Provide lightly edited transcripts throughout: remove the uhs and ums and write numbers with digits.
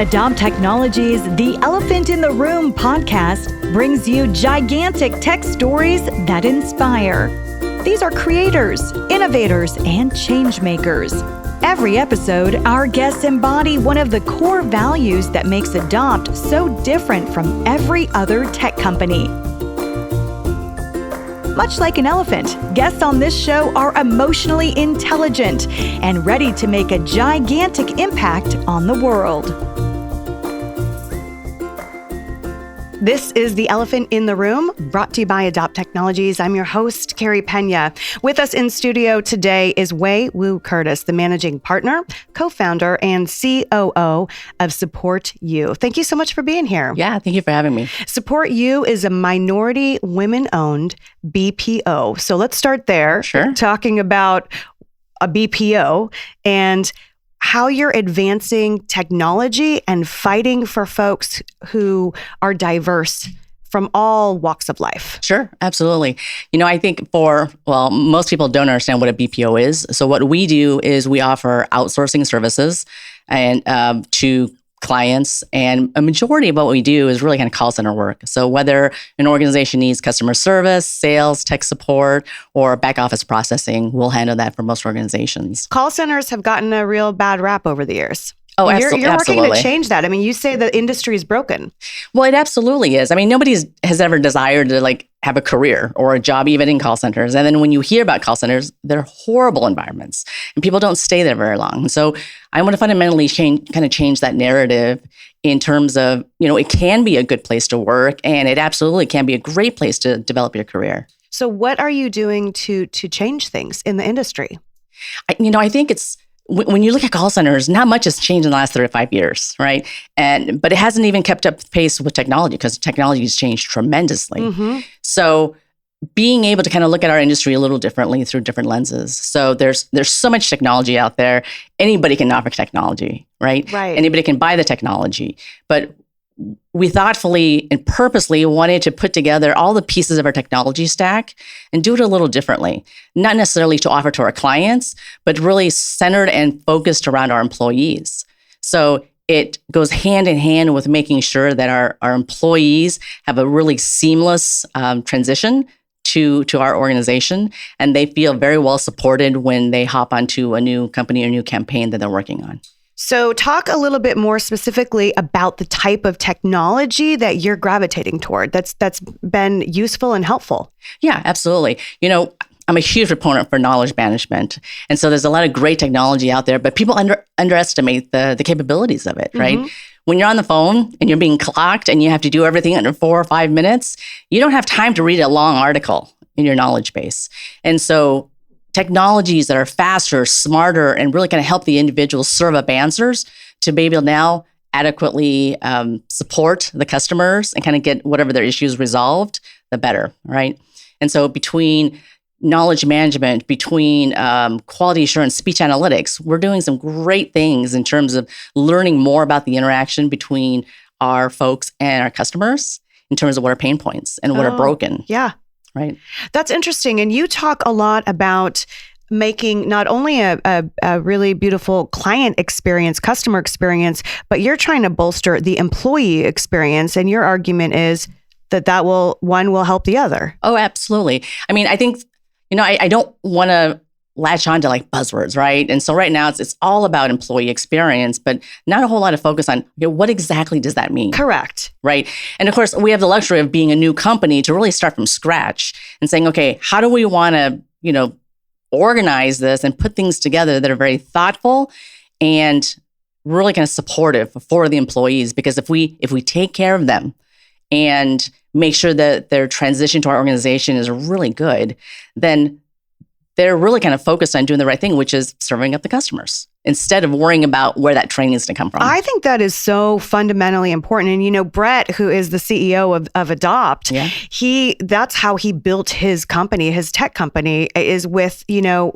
Adopt Technologies' The Elephant in the Room podcast brings you gigantic tech stories that inspire. These are creators, innovators, and change makers. Every episode, our guests embody one of the core values that makes Adopt so different from every other tech company. Much like an elephant, guests on this show are emotionally intelligent and ready to make a gigantic impact on the world. This is The Elephant in the Room, brought to you by Adopt Technologies. I'm your host, Carrie Pena. With us in studio today is Hui Wu-Curtis, the managing partner, co-founder, and COO of SupportU. Thank you so much for being here. Yeah, thank you for having me. SupportU is a minority women-owned BPO. So let's start there. Sure. Talking about a BPO and how you're advancing technology and fighting for folks who are diverse from all walks of life. Sure, absolutely. I think most people don't understand what a BPO is. So what we do is we offer outsourcing services and to clients, and a majority of what we do is really kind of call center work. So whether an organization needs customer service, sales, tech support, or back office processing, we'll handle that for most organizations. Call centers have gotten a real bad rap over the years. Oh, You're working absolutely. to change that. I mean, you say the industry is broken. Well, it absolutely is. I mean, nobody has ever desired to have a career or a job even in call centers. And then when you hear about call centers, they're horrible environments and people don't stay there very long. So I want to fundamentally change that narrative in terms of, it can be a good place to work and it absolutely can be a great place to develop your career. So what are you doing to change things in the industry? I think it's, when you look at call centers, not much has changed in the last 35 years, right? But it hasn't even kept up pace with technology because technology has changed tremendously. Mm-hmm. So being able to kind of look at our industry a little differently through different lenses. So there's so much technology out there. Anybody can offer technology, right? Right. Anybody can buy the technology. But we thoughtfully and purposely wanted to put together all the pieces of our technology stack and do it a little differently. Not necessarily to offer to our clients, but really centered and focused around our employees. So it goes hand in hand with making sure that our employees have a really seamless transition to our organization, and they feel very well supported when they hop onto a new company or new campaign that they're working on. So talk a little bit more specifically about the type of technology that you're gravitating toward that's been useful and helpful. Yeah, absolutely. I'm a huge proponent for knowledge management. And so there's a lot of great technology out there, but people underestimate the capabilities of it, right? Mm-hmm. When you're on the phone and you're being clocked and you have to do everything under 4 or 5 minutes, you don't have time to read a long article in your knowledge base. And so technologies that are faster, smarter, and really kind of help the individual serve up answers to be able to now adequately support the customers and kind of get whatever their issues resolved, the better, right? And so between knowledge management, between quality assurance, speech analytics, we're doing some great things in terms of learning more about the interaction between our folks and our customers in terms of what are pain points and what are broken. Yeah. Right. That's interesting. And you talk a lot about making not only a really beautiful client experience, customer experience, but you're trying to bolster the employee experience. And your argument is that one will help the other. Oh, absolutely. I mean, I think, I don't want to latch on to buzzwords, right? And so right now it's all about employee experience, but not a whole lot of focus on what exactly does that mean? Correct. Right. And of course, we have the luxury of being a new company to really start from scratch and saying, okay, how do we want to, organize this and put things together that are very thoughtful and really kind of supportive for the employees? Because if we take care of them and make sure that their transition to our organization is really good, then they're really kind of focused on doing the right thing, which is serving up the customers instead of worrying about where that training is going to come from. I think that is so fundamentally important. And, Brett, who is the CEO of Adopt, that's how he built his company, his tech company, is with,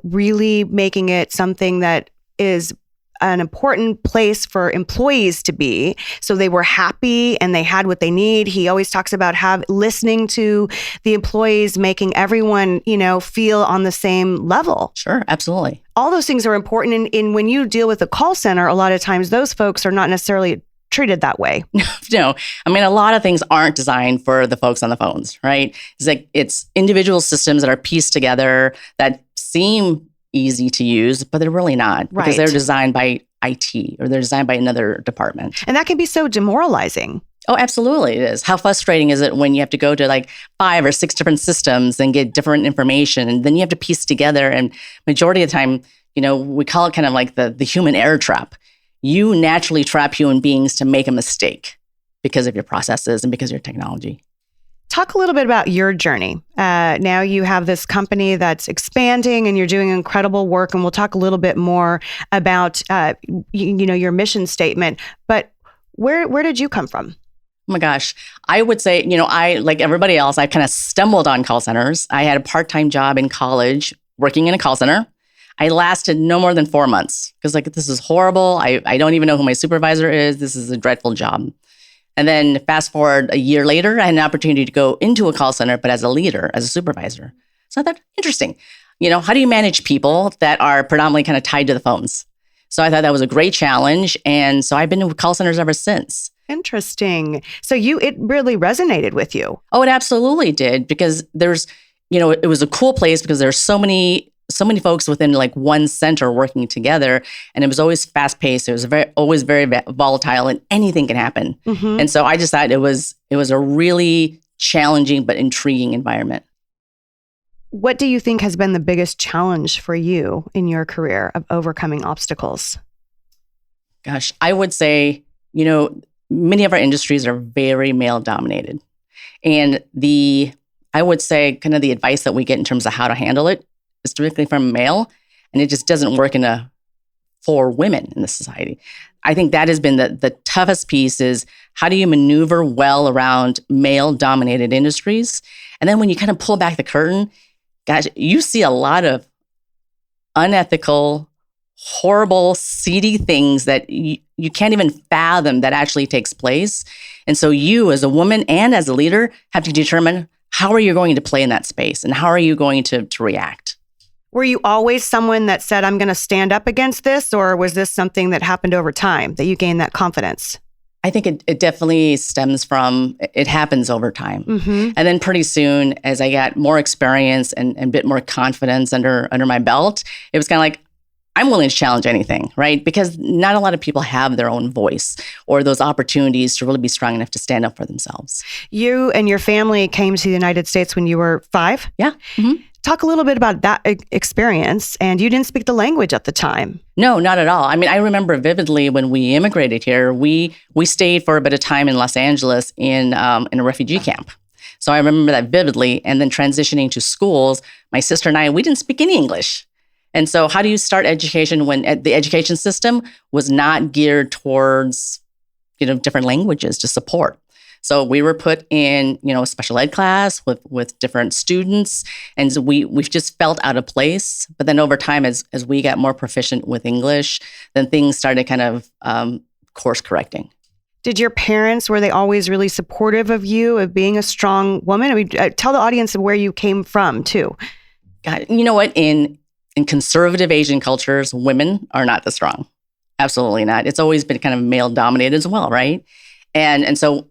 really making it something that is an important place for employees to be. So they were happy and they had what they need. He always talks about listening to the employees, making everyone, feel on the same level. Sure, absolutely. All those things are important. And when you deal with a call center, a lot of times those folks are not necessarily treated that way. No, I mean, a lot of things aren't designed for the folks on the phones, right? It's like it's individual systems that are pieced together that seem easy to use, but they're really not because they're designed by IT or they're designed by another department. And that can be so demoralizing. Oh, absolutely it is. How frustrating is it when you have to go to like 5 or 6 different systems and get different information, and then you have to piece together. And majority of the time, we call it kind of like the human error trap. You naturally trap human beings to make a mistake because of your processes and because of your technology. Talk a little bit about your journey. Now you have this company that's expanding and you're doing incredible work. And we'll talk a little bit more about, your mission statement. But where did you come from? Oh my gosh. I would say, I, like everybody else, I kind of stumbled on call centers. I had a part-time job in college working in a call center. I lasted no more than 4 months because this is horrible. I don't even know who my supervisor is. This is a dreadful job. And then fast forward a year later, I had an opportunity to go into a call center, but as a leader, as a supervisor. So I thought, interesting. How do you manage people that are predominantly kind of tied to the phones? So I thought that was a great challenge. And so I've been in call centers ever since. Interesting. So it really resonated with you. Oh, it absolutely did because there's, it was a cool place because there's so many folks within like one center working together, and it was always fast paced. It was always very volatile, and anything can happen. Mm-hmm. And so I just thought it was a really challenging but intriguing environment. What do you think has been the biggest challenge for you in your career of overcoming obstacles? Gosh, I would say, many of our industries are very male dominated. And I would say kind of the advice that we get in terms of how to handle it is directly from a male. And it just doesn't work for women in the society. I think that has been the toughest piece is how do you maneuver well around male dominated industries? And then when you kind of pull back the curtain, gosh, you see a lot of unethical, horrible, seedy things that you can't even fathom that actually takes place. And so you as a woman and as a leader have to determine how are you going to play in that space and how are you going to react? Were you always someone that said, I'm going to stand up against this? Or was this something that happened over time that you gained that confidence? I think it definitely stems from, it happens over time. Mm-hmm. And then pretty soon, as I got more experience and a bit more confidence under my belt, it was kind of like, I'm willing to challenge anything, right? Because not a lot of people have their own voice or those opportunities to really be strong enough to stand up for themselves. You and your family came to the United States when you were 5? Yeah. Mm-hmm. Talk a little bit about that experience. And you didn't speak the language at the time. No, not at all. I mean, I remember vividly when we immigrated here, we stayed for a bit of time in Los Angeles in a refugee camp. So I remember that vividly. And then transitioning to schools, my sister and I, we didn't speak any English. And so how do you start education when the education system was not geared towards, different languages to support? So we were put in, a special ed class with different students. And so we've just felt out of place. But then over time, as we got more proficient with English, then things started kind of course correcting. Did your parents, were they always really supportive of you, of being a strong woman? I mean, tell the audience where you came from too. God, you know what? In conservative Asian cultures, women are not this strong. Absolutely not. It's always been kind of male dominated as well, right? And so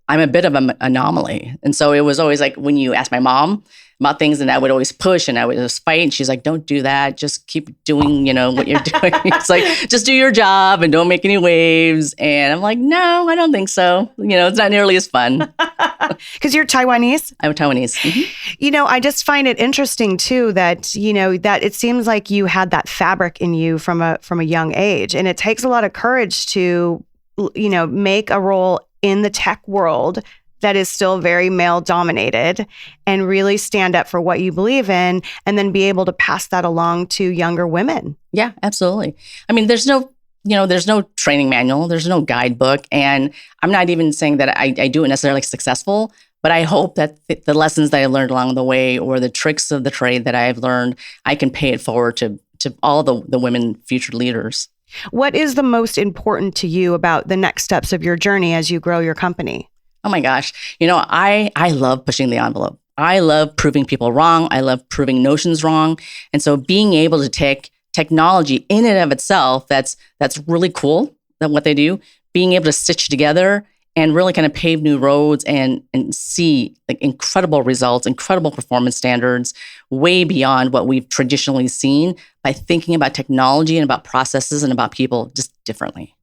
I'm a bit of an anomaly. And so it was always like when you ask my mom about things, and I would always push and I would just fight. And she's like, don't do that. Just keep doing, what you're doing. It's like, just do your job and don't make any waves. And I'm like, no, I don't think so. It's not nearly as fun. Because you're Taiwanese? I'm Taiwanese. Mm-hmm. I just find it interesting too that, that it seems like you had that fabric in you from a young age. And it takes a lot of courage to, make a role in the tech world that is still very male dominated and really stand up for what you believe in and then be able to pass that along to younger women. Yeah, absolutely. I mean, there's no training manual, there's no guidebook. And I'm not even saying that I do it necessarily successful, but I hope that the lessons that I learned along the way or the tricks of the trade that I've learned, I can pay it forward to all the women future leaders. What is the most important to you about the next steps of your journey as you grow your company? Oh my gosh. I love pushing the envelope. I love proving people wrong. I love proving notions wrong. And so being able to take technology in and of itself, that's really cool, that what they do, being able to stitch together and really kind of pave new roads and see like incredible results, incredible performance standards, way beyond what we've traditionally seen by thinking about technology and about processes and about people just differently.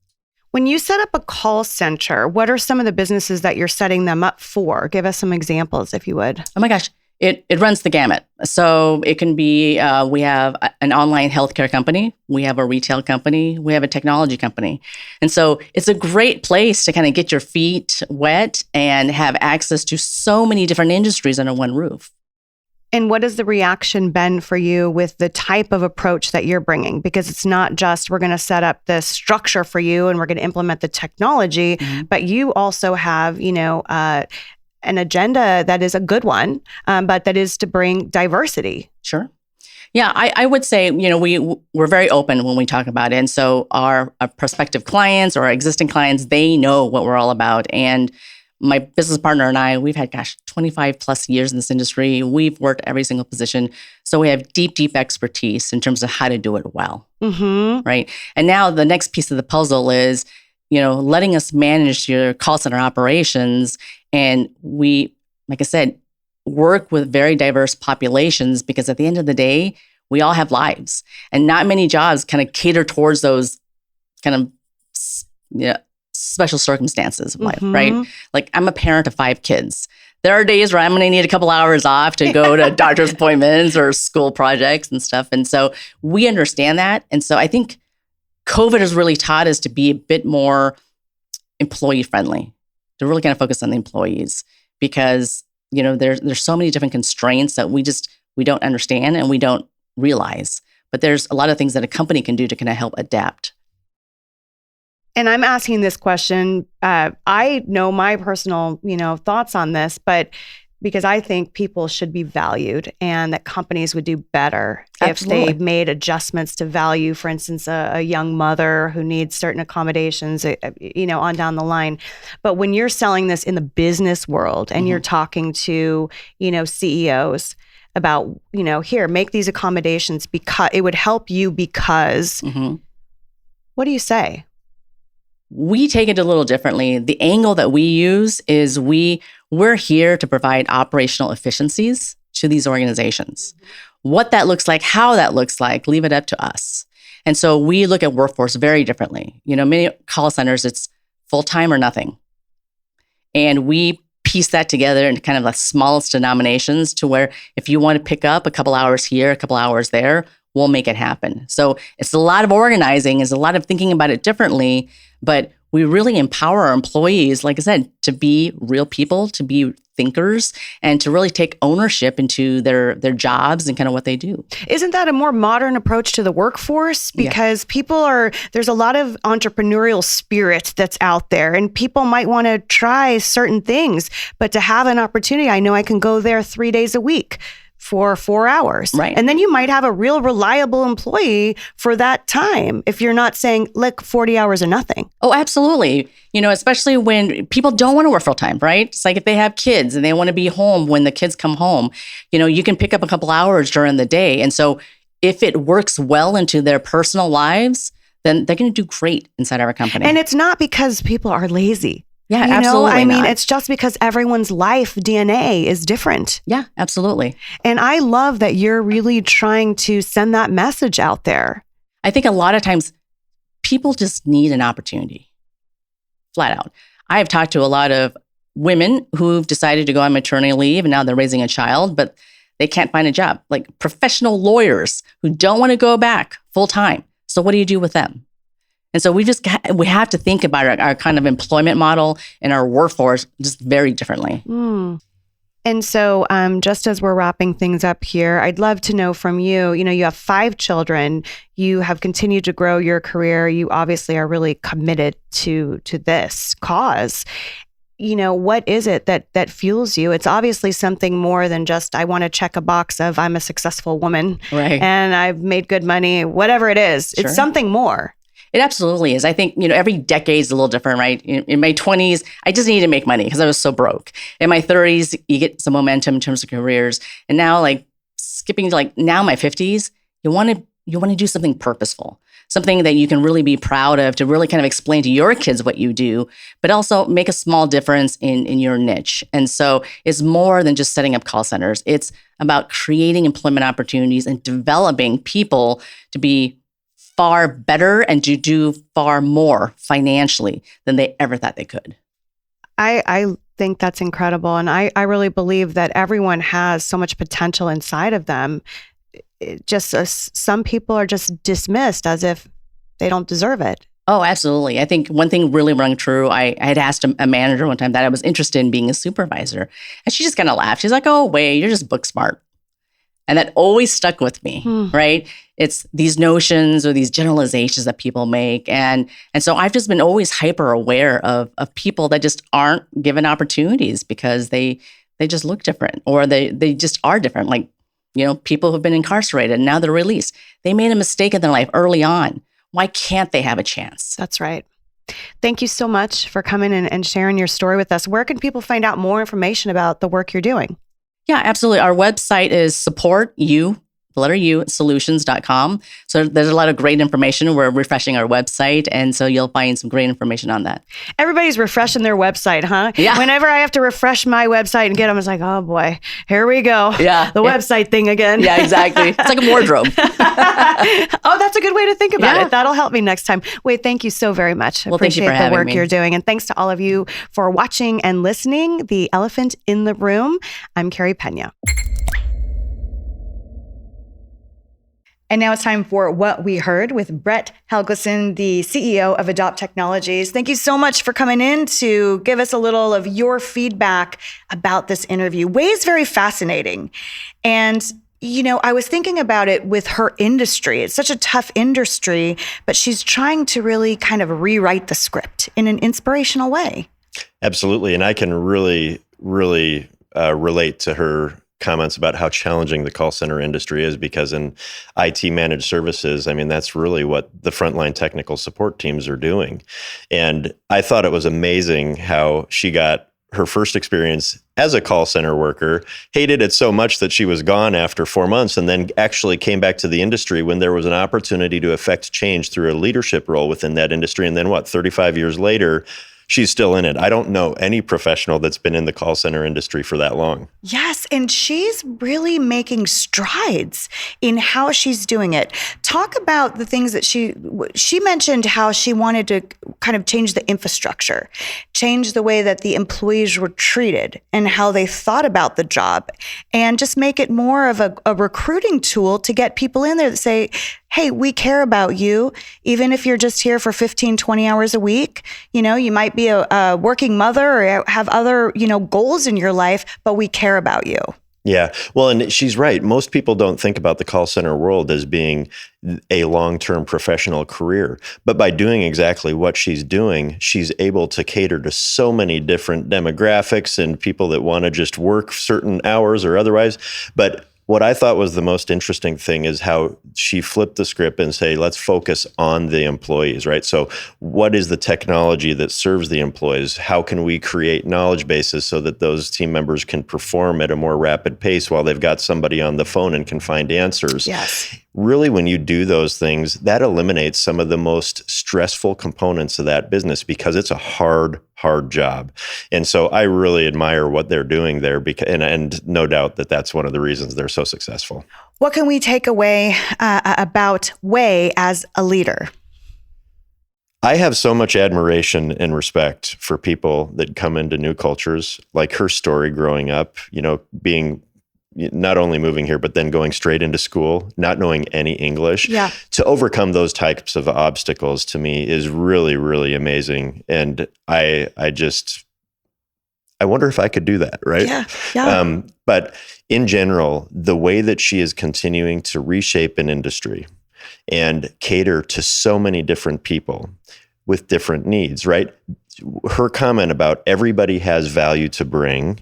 When you set up a call center, what are some of the businesses that you're setting them up for? Give us some examples, if you would. Oh my gosh. It runs the gamut. So it can be, we have an online healthcare company, we have a retail company, we have a technology company. And so it's a great place to kind of get your feet wet and have access to so many different industries under one roof. And what has the reaction been for you with the type of approach that you're bringing? Because it's not just we're going to set up the structure for you and we're going to implement the technology, but you also have, an agenda that is a good one, but that is to bring diversity. Sure. Yeah, I would say, we're very open when we talk about it. And so our prospective clients or our existing clients, they know what we're all about. And my business partner and I, we've had, 25 plus years in this industry. We've worked every single position. So we have deep, deep expertise in terms of how to do it well. Right. And now the next piece of the puzzle is, letting us manage your call center operations. And we, like I said, work with very diverse populations because at the end of the day, we all have lives and not many jobs kind of cater towards those kind of special circumstances of life, right? Like I'm a parent of 5 kids. There are days where I'm going to need a couple hours off to go to doctor's appointments or school projects and stuff. And so we understand that. And so I think COVID has really taught us to be a bit more employee friendly, to really kind of focus on the employees because, there's so many different constraints that we don't understand and we don't realize. But there's a lot of things that a company can do to kind of help adapt. And I'm asking this question. I know my personal, thoughts on this, but because I think people should be valued and that companies would do better if they made adjustments to value, for instance, a young mother who needs certain accommodations, on down the line. But when you're selling this in the business world and you're talking to, CEOs about, here, make these accommodations because it would help you because, what do you say? We take it a little differently. The angle that we use is we're here to provide operational efficiencies to these organizations. What that looks like, how that looks like, leave it up to us. And so we look at workforce very differently. Many call centers, it's full-time or nothing. And we piece that together in kind of the smallest denominations to where if you want to pick up a couple hours here, a couple hours there, we'll make it happen. So it's a lot of organizing, it's a lot of thinking about it differently, but we really empower our employees, like I said, to be real people, to be thinkers, and to really take ownership into their jobs and kind of what they do. Isn't that a more modern approach to the workforce? Because there's a lot of entrepreneurial spirit that's out there, and people might want to try certain things, but to have an opportunity, I know I can go there 3 days a week for 4 hours. Right. And then you might have a real reliable employee for that time if you're not saying, look, 40 hours or nothing. Oh, absolutely. Especially when people don't want to work full time, right? It's like if they have kids and they want to be home when the kids come home, you can pick up a couple hours during the day. And so if it works well into their personal lives, then they're going to do great inside our company. And it's not because people are lazy. Yeah, absolutely. Not. It's just because everyone's life DNA is different. Yeah, absolutely. And I love that you're really trying to send that message out there. I think a lot of times people just need an opportunity, flat out. I have talked to a lot of women who've decided to go on maternity leave and now they're raising a child, but they can't find a job. Like professional lawyers who don't want to go back full time. So what do you do with them? And so we have to think about our kind of employment model and our workforce just very differently. And so just as we're wrapping things up here, I'd love to know from you, you have 5 children, you have continued to grow your career. You obviously are really committed to this cause. What is it that fuels you? It's obviously something more than just, I want to check a box of I'm a successful woman and I've made good money, whatever it is. Sure. It's something more. It absolutely is. I think, every decade is a little different, right? In my 20s, I just needed to make money because I was so broke. In my 30s, you get some momentum in terms of careers. And now skipping to now my 50s, you want to do something purposeful. something that you can really be proud of, to really kind of explain to your kids what you do, but also make a small difference in your niche. And so it's more than just setting up call centers. It's about creating employment opportunities and developing people to be far better and to do far more financially than they ever thought they could. I think that's incredible. And I really believe that everyone has so much potential inside of them. Some people are just dismissed as if they don't deserve it. Oh, absolutely. I think one thing really rung true. I had asked a manager one time that I was interested in being a supervisor. And she just kind of laughed. She's like, oh, wait, you're just book smart. And that always stuck with me, right? It's these notions or these generalizations that people make. And so I've just been always hyper aware of people that just aren't given opportunities because they just look different, or they just are different. Like, people who've been incarcerated and now they're released. They made a mistake in their life early on. Why can't they have a chance? That's right. Thank you so much for coming and sharing your story with us. Where can people find out more information about the work you're doing? Yeah, absolutely. Our website is SupportU, the letter U, solutions.com. So there's a lot of great information. We're refreshing our website. And so you'll find some great information on that. Everybody's refreshing their website, huh? Yeah. Whenever I have to refresh my website and get them, it's like, oh boy, here we go. Yeah. The website thing again. Yeah, exactly. It's like a wardrobe. Oh, that's a good way to think about it. That'll help me next time. Wait, thank you so very much. Well, thank you for Appreciate the having work me. you're doing. And thanks to all of you for watching and listening. The Elephant in the Room. I'm Carrie Pena. And now it's time for What We Heard with Brett Helgeson, the CEO of Adopt Technologies. Thank you so much for coming in to give us a little of your feedback about this interview. Hui is very fascinating. And, I was thinking about it with her industry. It's such a tough industry, but she's trying to really kind of rewrite the script in an inspirational way. Absolutely. And I can really relate to her comments about how challenging the call center industry is, because in IT managed services, that's really what the frontline technical support teams are doing. And I thought it was amazing how she got her first experience as a call center worker, hated it so much that she was gone after 4 months, and then actually came back to the industry when there was an opportunity to affect change through a leadership role within that industry. And then 35 years later, she's still in it. I don't know any professional that's been in the call center industry for that long. Yes, and she's really making strides in how she's doing it. Talk about the things that she mentioned, how she wanted to kind of change the infrastructure, change the way that the employees were treated and how they thought about the job, and just make it more of a recruiting tool to get people in there that say, hey, we care about you. Even if you're just here for 15, 20 hours a week, you might be a working mother or have other, goals in your life, but we care about you. Yeah. Well, and she's right. Most people don't think about the call center world as being a long-term professional career. But by doing exactly what she's doing, she's able to cater to so many different demographics and people that want to just work certain hours or otherwise. But what I thought was the most interesting thing is how she flipped the script and say, let's focus on the employees, right? So what is the technology that serves the employees? How can we create knowledge bases so that those team members can perform at a more rapid pace while they've got somebody on the phone and can find answers? Yes. Really, when you do those things, that eliminates some of the most stressful components of that business, because it's a hard job. And so I really admire what they're doing there, and no doubt that that's one of the reasons they're so successful. What can we take away about Hui as a leader? I have so much admiration and respect for people that come into new cultures, like her story growing up, being not only moving here, but then going straight into school, not knowing any English. Yeah. To overcome those types of obstacles, to me, is really, really amazing. And I wonder if I could do that, right? Yeah. But in general, the way that she is continuing to reshape an industry and cater to so many different people with different needs, right? Her comment about everybody has value to bring,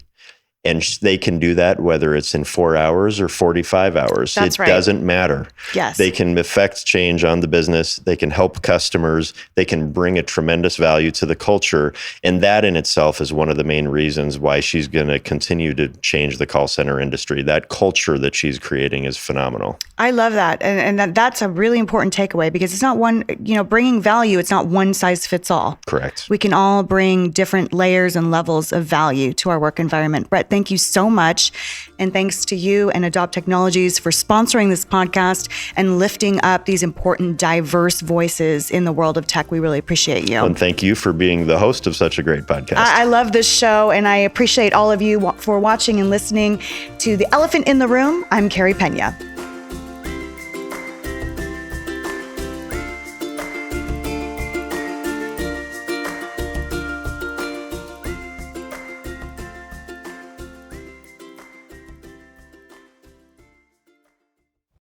And they can do that whether it's in 4 hours or 45 hours. That's right. It doesn't matter. Yes. They can affect change on the business. They can help customers. They can bring a tremendous value to the culture. And that in itself is one of the main reasons why she's going to continue to change the call center industry. That culture that she's creating is phenomenal. I love that. And that's a really important takeaway, because it's not one, bringing value, it's not one size fits all. Correct. We can all bring different layers and levels of value to our work environment. Brett, thank you so much. And thanks to you and Adopt Technologies for sponsoring this podcast and lifting up these important, diverse voices in the world of tech. We really appreciate you. And thank you for being the host of such a great podcast. I love this show, and I appreciate all of you for watching and listening to The Elephant in the Room. I'm Carrie Pena.